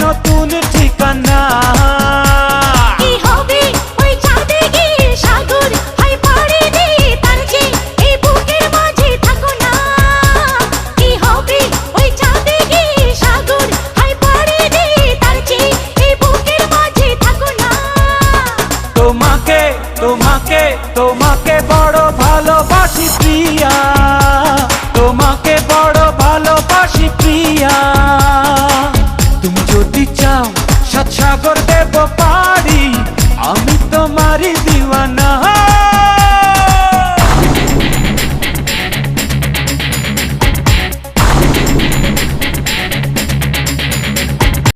নতুন ঠিকানা। কি হবে ওই চাঁদে গিয়ে সাগর হাই পাড়ি দিয়ে তার যে এই বুকের মাঝে থাকো না। কি হবে ওই চাঁদে গিয়ে সাগর হাই পাড়ি দিয়ে তার যে এই বুকের মাঝে থাকো না। তোমাকে তোমাকে তোমাকে বড় ভালোবাসি প্রিয়া, তোমাকে বড় ভালোবাসি প্রিয়া। তুমি যদি চাও সাত সাগর দেব পারি, আমি তোমারই